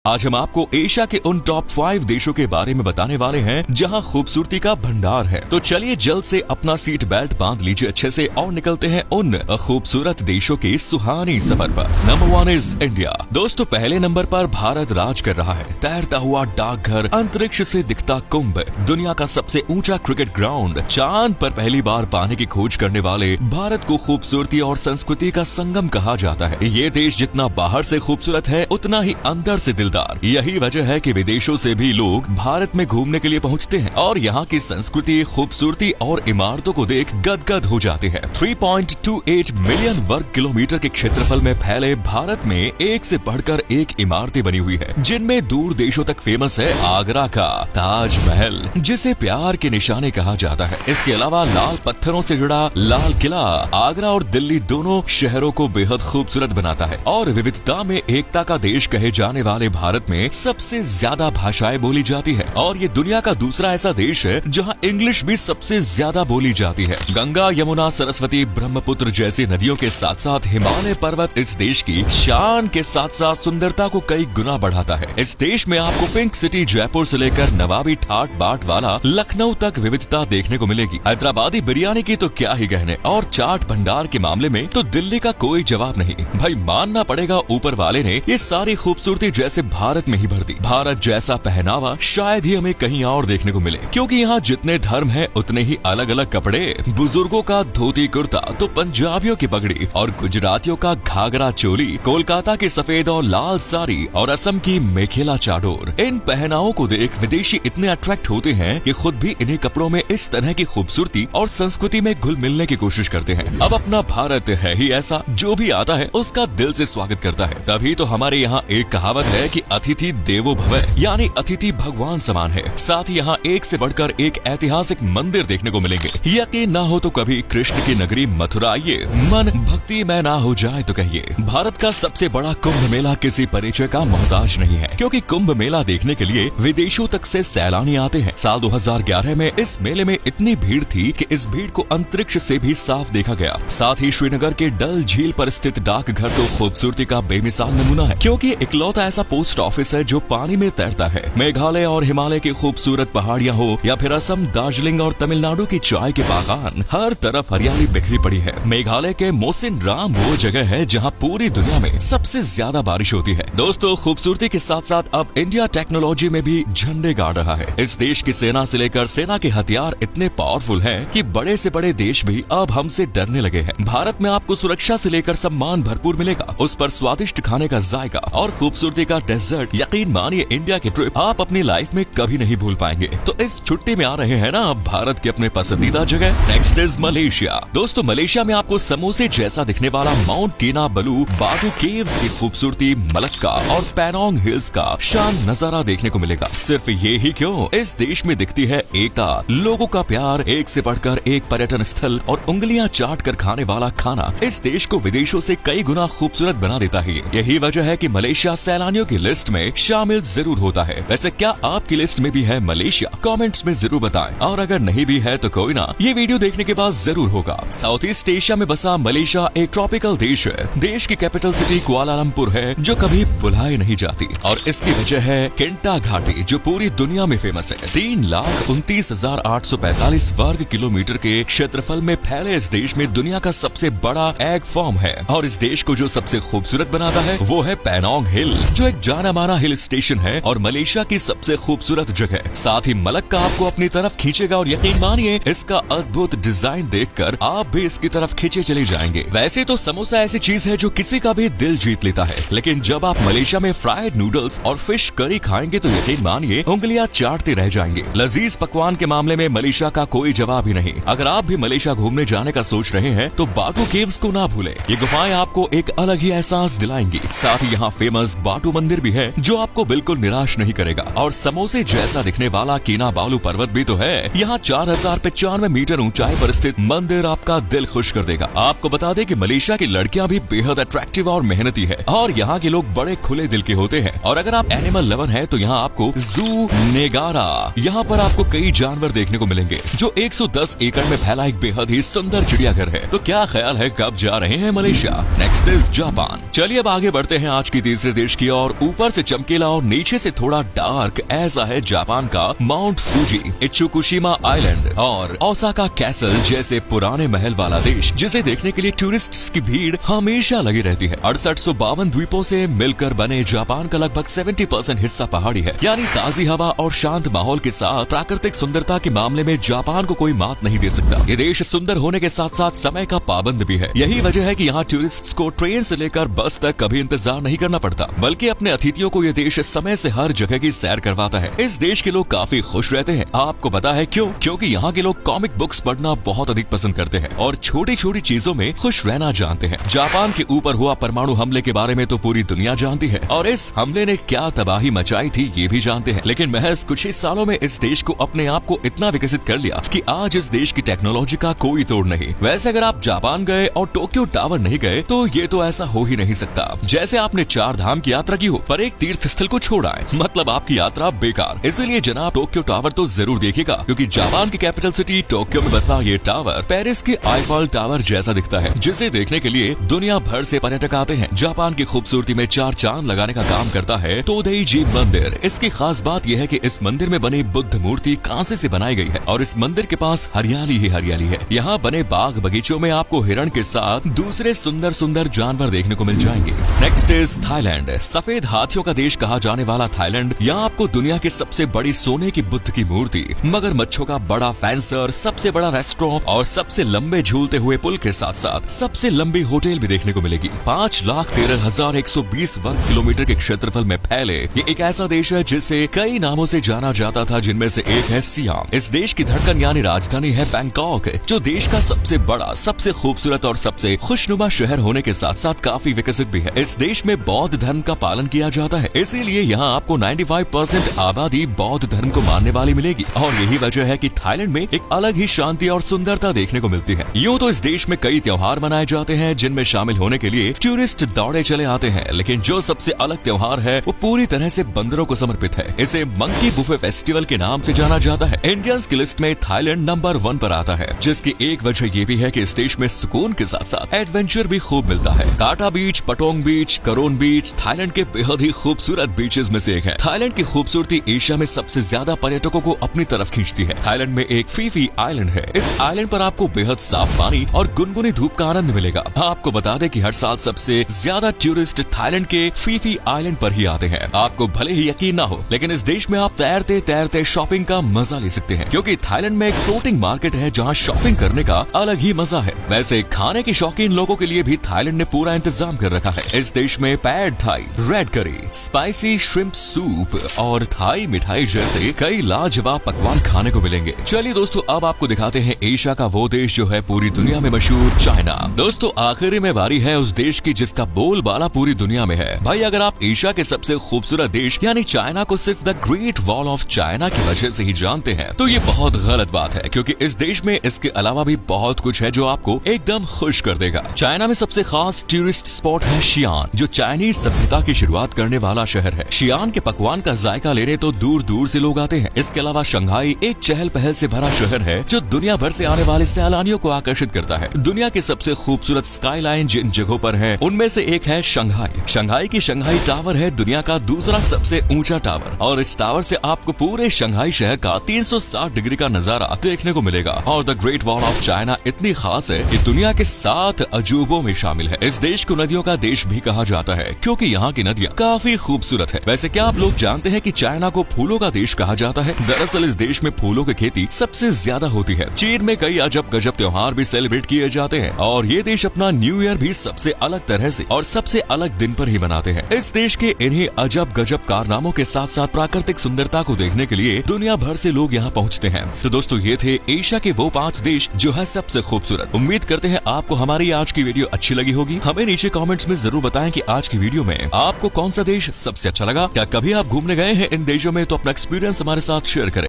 आज हम आपको एशिया के उन टॉप 5 देशों के बारे में बताने वाले हैं जहां खूबसूरती का भंडार है। तो चलिए जल्द से अपना सीट बेल्ट बांध लीजिए अच्छे से और निकलते हैं उन खूबसूरत देशों के सुहानी सफर पर। Number 1 is India. दोस्तों पहले नंबर पर भारत राज कर रहा है। तैरता हुआ डाकघर, अंतरिक्ष से दिखता कुंभ, दुनिया का सबसे ऊंचा क्रिकेट ग्राउंड, चांद पर पहली बार पाने की खोज करने वाले भारत को खूबसूरती और संस्कृति का संगम कहा जाता है। ये देश जितना बाहर से खूबसूरत है उतना ही अंदर से दिलदार। यही वजह है कि विदेशों से भी लोग भारत में घूमने के लिए पहुंचते हैं और यहाँ की संस्कृति, खूबसूरती और इमारतों को देख गदगद हो जाते हैं। 3.28 मिलियन वर्ग किलोमीटर के क्षेत्रफल में फैले भारत में एक से बढ़कर एक इमारतें बनी हुई है, जिनमें दूर देशों तक फेमस है आगरा का ताजमहल, जिसे प्यार के निशाने कहा जाता है। इसके अलावा लाल पत्थरों से जुड़ा लाल किला आगरा और दिल्ली दोनों शहरों को बेहद खूबसूरत बनाता है। और विविधता में एकता का देश कहे जाने वाले भारत में सबसे ज्यादा भाषाएं बोली जाती है और ये दुनिया का दूसरा ऐसा देश है जहां इंग्लिश भी सबसे ज्यादा बोली जाती है। गंगा, यमुना, सरस्वती, ब्रह्मपुत्र जैसी नदियों के साथ साथ हिमालय पर्वत इस देश की शान के साथ साथ सुंदरता को कई गुना बढ़ाता है। इस देश में आपको पिंक सिटी जयपुर से लेकर नवाबी ठाट बाट वाला लखनऊ तक विविधता देखने को मिलेगी। हैदराबादी बिरयानी की तो क्या ही कहने और चाट भंडार के मामले में तो दिल्ली का कोई जवाब नहीं। भाई मानना पड़ेगा ऊपर वाले ने ये सारी खूबसूरती जैसे भारत में ही भर दी। भारत जैसा पहनावा शायद ही हमें कहीं और देखने को मिले, क्योंकि यहाँ जितने धर्म हैं उतने ही अलग अलग कपड़े। बुजुर्गों का धोती कुर्ता तो पंजाबियों की पगड़ी और गुजरातियों का घाघरा चोली, कोलकाता की सफेद और लाल साड़ी और असम की मेखेला चादर। इन पहनावों को देख विदेशी इतने अट्रैक्ट होते हैं कि खुद भी इन्हीं कपड़ों में इस तरह की खूबसूरती और संस्कृति में घुल मिलने की कोशिश करते हैं। अब अपना भारत है ही ऐसा, जो भी आता है उसका दिल से स्वागत करता है। तभी तो हमारे यहाँ एक कहावत है कि अतिथि देवो भव, यानी अतिथि भगवान समान है। साथ ही यहाँ एक से बढ़कर एक ऐतिहासिक मंदिर देखने को मिलेंगे। यकीन ना हो तो कभी कृष्ण की नगरी मथुरा आइए, मन भक्ति में ना हो जाए तो कहिए। भारत का सबसे बड़ा कुंभ मेला किसी परिचय का मोहताज नहीं है, क्योंकि कुंभ मेला देखने के लिए विदेशों तक से सैलानी आते हैं। साल 2011 में इस मेले में इतनी भीड़ थी कि इस भीड़ को अंतरिक्ष से भी साफ देखा गया। साथ ही श्रीनगर के डल झील पर स्थित डाकघर तो खूबसूरती का बेमिसाल नमूना है, क्योंकि इकलौता ऐसा पोस्ट ऑफिस है जो पानी में तैरता है। मेघालय और हिमालय की खूबसूरत पहाड़ियां हो या फिर असम, दार्जिलिंग और तमिलनाडु की चाय के बागान, हर तरफ हरियाली बिखरी पड़ी है। मेघालय के मोसिन राम वो जगह है जहां पूरी दुनिया में सबसे ज्यादा बारिश होती है। दोस्तों खूबसूरती के साथ साथ अब इंडिया टेक्नोलॉजी में भी झंडे गाड़ रहा है। इस देश की सेना से लेकर सेना के हथियार इतने पावरफुल हैं कि बड़े से बड़े देश भी अब हमसे डरने लगे हैं। भारत में आपको सुरक्षा से लेकर सम्मान भरपूर मिलेगा, उस पर स्वादिष्ट खाने का जायका और खूबसूरती का डेजर्ट। यकीन मानिए इंडिया की ट्रिप आप अपनी लाइफ में कभी नहीं भूल पाएंगे। तो इस छुट्टी में आ रहे हैं ना आप भारत के अपने पसंदीदा जगह। Next is Malaysia. दोस्तों मलेशिया में आपको समोसे जैसा दिखने वाला माउंट किनाबालू, बाटू केव्स की खूबसूरती, मलक्का और पैनोंग हिल्स का शान नजारा देखने को मिलेगा। सिर्फ ये ही क्यों, इस देश में दिखती है एकता, लोगों का प्यार, एक से बढ़कर एक पर्यटन स्थल और उंगलियां चाट कर खाने वाला खाना इस देश को विदेशों से कई गुना खूबसूरत बना देता है। यही वजह है कि मलेशिया सैलानियों की लिस्ट में शामिल जरूर होता है। वैसे क्या आपकी लिस्ट में भी है मलेशिया? कमेंट्स में जरूर बताएं, और अगर नहीं भी है तो कोई ना, ये वीडियो देखने के बाद जरूर होगा। साउथ ईस्ट एशिया में बसा मलेशिया एक ट्रॉपिकल देश है। देश की कैपिटल सिटी कुआलालंपुर है, जो कभी भुलाई नहीं जाती, और इसकी वजह है किंटा घाटी, जो पूरी दुनिया में फेमस है। 3,29,845 वर्ग किलोमीटर के क्षेत्रफल में फैले इस देश में दुनिया का सबसे बड़ा एग फॉर्म है, और इस देश को जो सबसे खूबसूरत बनाता है वो है पैनोंग हिल, जो एक जाना माना हिल स्टेशन है और मलेशिया की सबसे खूबसूरत जगह। साथ ही मलक्का आपको अपनी तरफ खींचेगा और यकीन मानिए इसका अद्भुत डिजाइन देखकर आप भी इसकी तरफ खींचे चले जाएंगे। वैसे तो समोसा ऐसी चीज है जो किसी का भी दिल जीत लेता है, लेकिन जब आप मलेशिया में फ्राइड नूडल्स और फिश करी खाएंगे तो यकीन मानिए उंगलियां चाटते रह जाएंगे। लजीज पकवान के मामले में मलेशिया का कोई जवाब ही नहीं। अगर आप भी मलेशिया घूमने जाने का सोच रहे हैं तो बाटू केव्स को ना भूलें। ये गुफाएं आपको एक अलग ही एहसास दिलाएंगी। साथ ही यहाँ फेमस बाटू मंदिर भी है, जो आपको बिल्कुल निराश नहीं करेगा। और समोसे जैसा दिखने वाला किनाबालू पर्वत भी तो है। यहाँ 4095 मीटर ऊंचाई पर स्थित मंदिर आपका दिल खुश कर देगा। आपको बता दें कि मलेशिया की लड़कियां भी बेहद अट्रैक्टिव और मेहनती है, और यहाँ के लोग बड़े खुले दिल के होते हैं। और अगर आप एनिमल लवर हैं तो यहाँ आपको जू नेगारा, यहाँ पर आपको कई जानवर देखने को मिलेंगे, जो 110 एकड़ में फैला एक बेहद ही सुंदर चिड़ियाघर है। तो क्या ख्याल है कब जा रहे हैं मलेशिया? Next is Japan. चलिए अब आगे बढ़ते हैं आज की तीसरे देश की और। ऊपर से चमकीला और नीचे से थोड़ा डार्क, ऐसा है जापान का माउंट फूजी, इत्सुकुशिमा आइलैंड और ओसाका कैसल जैसे पुराने महल वाला देश, जिसे देखने के लिए टूरिस्ट्स की भीड़ हमेशा लगी रहती है। 6852 द्वीपों से मिलकर बने जापान का लगभग 70% हिस्सा पहाड़ी है, यानी ताजी हवा और शांत माहौल के साथ प्राकृतिक सुंदरता के मामले में जापान को कोई मात नहीं दे सकता। ये देश सुंदर होने के साथ साथ समय का पाबंद भी है। यही वजह है कि यहाँ टूरिस्ट्स को ट्रेन से लेकर बस तक कभी इंतजार नहीं करना पड़ता, बल्कि अपने अतिथियों को ये देश समय से हर जगह की सैर करवाता है। इस देश के लोग काफी खुश रहते हैं। आपको पता है क्यों? क्योंकि यहाँ के लोग कॉमिक बुक्स पढ़ना बहुत अधिक पसंद करते हैं और छोटी छोटी चीजों में खुश रहना जानते हैं। जापान के ऊपर हुआ परमाणु हमले के बारे में तो पूरी दुनिया जानती है और इस हमले ने क्या तबाही मचाई थी ये भी जानते हैं, लेकिन महज कुछ ही सालों में इस देश को अपने आप को इतना विकसित कर लिया कि आज इस देश की टेक्नोलॉजी का कोई तोड़ नहीं। वैसे अगर आप जापान गए और टोक्यो टावर नहीं गए तो ये तो ऐसा हो ही नहीं सकता। जैसे आपने 4 धाम की यात्रा की हो पर एक तीर्थ स्थल को छोड़ा है, मतलब आपकी यात्रा बेकार। इसीलिए जनाब टोक्यो टावर तो जरूर देखिएगा, क्योंकि जापान की कैपिटल सिटी टोक्यो में बसा ये टावर पेरिस के आईफल टावर जैसा दिखता है, जिसे देखने के लिए दुनिया भर से पर्यटक आते हैं। जापान की खूबसूरती में 4 चांद लगाने का काम करता है तोदेईजी मंदिर। इसकी खास बात यह है कि इस मंदिर में बनी बुद्ध मूर्ति कांसे से बनाई गई है और इस मंदिर के पास हरियाली ही हरियाली है। यहाँ बने बाग बगीचों में आपको हिरण के साथ दूसरे सुंदर सुंदर जानवर देखने को मिल जाएंगे। Next is Thailand. सफेद हाथियों का देश कहा जाने वाला थाईलैंड, यहाँ आपको दुनिया की सबसे बड़ी सोने की बुद्ध की मूर्ति, मगरमच्छों का बड़ा फेंसर, सबसे बड़ा रेस्टोरेंट और सबसे लंबे झूलते हुए पुल के साथ साथ सबसे लंबी होटल भी देखने को मिलेगी। 5,13,120 वर्ग किलोमीटर के क्षेत्रफल में फैले ये एक ऐसा देश है जिसे कई नामों से जाना जाता था, जिनमें से एक है सियाम। इस देश की धड़कन यानी राजधानी है बैंकॉक, जो देश का सबसे बड़ा, सबसे खूबसूरत और सबसे खुशनुमा शहर होने के साथ साथ काफी विकसित भी है। इस देश में बौद्ध धर्म का पालन किया जाता है, इसीलिए यहाँ आपको 95% आबादी बौद्ध धर्म को मानने वाली मिलेगी और यही वजह है कि थाईलैंड में एक अलग ही शांति और सुंदरता देखने को मिलती है। यूँ तो इस देश में कई त्योहार मनाए जाते हैं जिनमें शामिल होने के लिए टूरिस्ट दौड़े चले आते हैं, लेकिन जो सबसे अलग त्योहार है वो पूरी तरह से बंदरों को समर्पित है। इसे मंकी बुफे फेस्टिवल के नाम से जाना जाता है। इंडियंस की लिस्ट में थाईलैंड नंबर 1 पर आता है, जिसकी एक वजह ये भी है कि इस देश में सुकून के साथ साथ एडवेंचर भी खूब मिलता है। काटा बीच, पटोंग बीच, करोन बीच थाईलैंड के बेहद ही खूबसूरत बीचेस में से एक है। थाईलैंड की खूबसूरती एशिया में सबसे ज्यादा पर्यटकों को अपनी तरफ खींचती है। थाईलैंड में एक फीफी आइलैंड है। इस आइलैंड पर आपको बेहद साफ पानी और गुनगुनी धूप का आनंद मिलेगा। आपको बता दें कि हर साल सबसे ज्यादा टूरिस्ट थाईलैंड के फीफी आइलैंड पर ही आते हैं। आपको भले ही यकीन ना हो, लेकिन इस देश में आप तैरते तैरते शॉपिंग का मजा ले सकते हैं, क्योंकि थाईलैंड में एक फ्लोटिंग मार्केट है जहां शॉपिंग करने का अलग ही मजा है। वैसे खाने के शौकीन लोगों के लिए भी थाईलैंड ने पूरा इंतजाम कर रखा है। इस देश में पैड थाई, रेड करी, स्पाइसी श्रिम्प सूप और थाई मिठाई जैसे कई लाजवाब पकवान खाने को मिलेंगे। चलिए दोस्तों, अब आपको दिखाते हैं एशिया का वो देश जो है पूरी दुनिया में मशहूर, चाइना। दोस्तों आखिरी में बारी है उस देश की जिसका बोलबाला पूरी दुनिया में है। भाई अगर आप एशिया के सबसे खूबसूरत देश यानी चाइना को सिर्फ the great wall of China की वजह से ही जानते हैं तो ये बहुत गलत बात है, क्योंकि इस देश में इसके अलावा भी बहुत कुछ है जो आपको एकदम खुश कर देगा। चाइना में सबसे खास टूरिस्ट स्पॉट है शियान, जो चाइनीज सभ्यता की शुरुआत करने वाला शहर है। शियान के पकवान का जायका लेने तो दूर दूर से लोग आते हैं। इसके अलावा शंघाई एक चहल पहल से भरा शहर है जो दुनिया भर से आने वाले सैलानियों को आकर्षित करता है। दुनिया के सबसे खूबसूरत स्काईलाइन जिन जगहों पर है उनमें से एक है शंघाई। शंघाई की शंघाई टावर है दुनिया का दूसरा सबसे ऊंचा टावर और इस टावर से आपको पूरे शंघाई शहर का 360 डिग्री का नजारा देखने को मिलेगा। और the great wall of China इतनी खास है कि दुनिया के 7 अजूबों में शामिल है। इस देश को नदियों का देश भी कहा जाता है, क्योंकि यहाँ की नदियाँ काफी खूबसूरत है। वैसे क्या आप लोग जानते हैं कि चाइना को फूलों का देश कहा जाता है? दरअसल इस देश में फूलों की खेती सबसे ज्यादा होती है। चीन में कई अजब गजब त्योहार भी सेलिब्रेट किए जाते हैं और ये देश अपना न्यू ईयर भी सबसे अलग तरह से और सबसे अलग दिन पर ही मनाते हैं। इस देश के इन्हीं अजब गजब कारनामों के साथ साथ प्राकृतिक सुंदरता को देखने के लिए दुनिया भर से लोग यहाँ पहुँचते हैं। तो दोस्तों ये थे एशिया के वो 5 देश जो है सबसे खूबसूरत। उम्मीद करते हैं आपको हमारी आज की वीडियो अच्छी लगी होगी। हमें नीचे कमेंट्स में जरूर बताएं कि आज की वीडियो में आपको कौन सा देश सबसे अच्छा लगा। क्या कभी आप घूमने गए हैं इन देशों में? तो अपना एक्सपीरियंस हमारे साथ शेयर करें।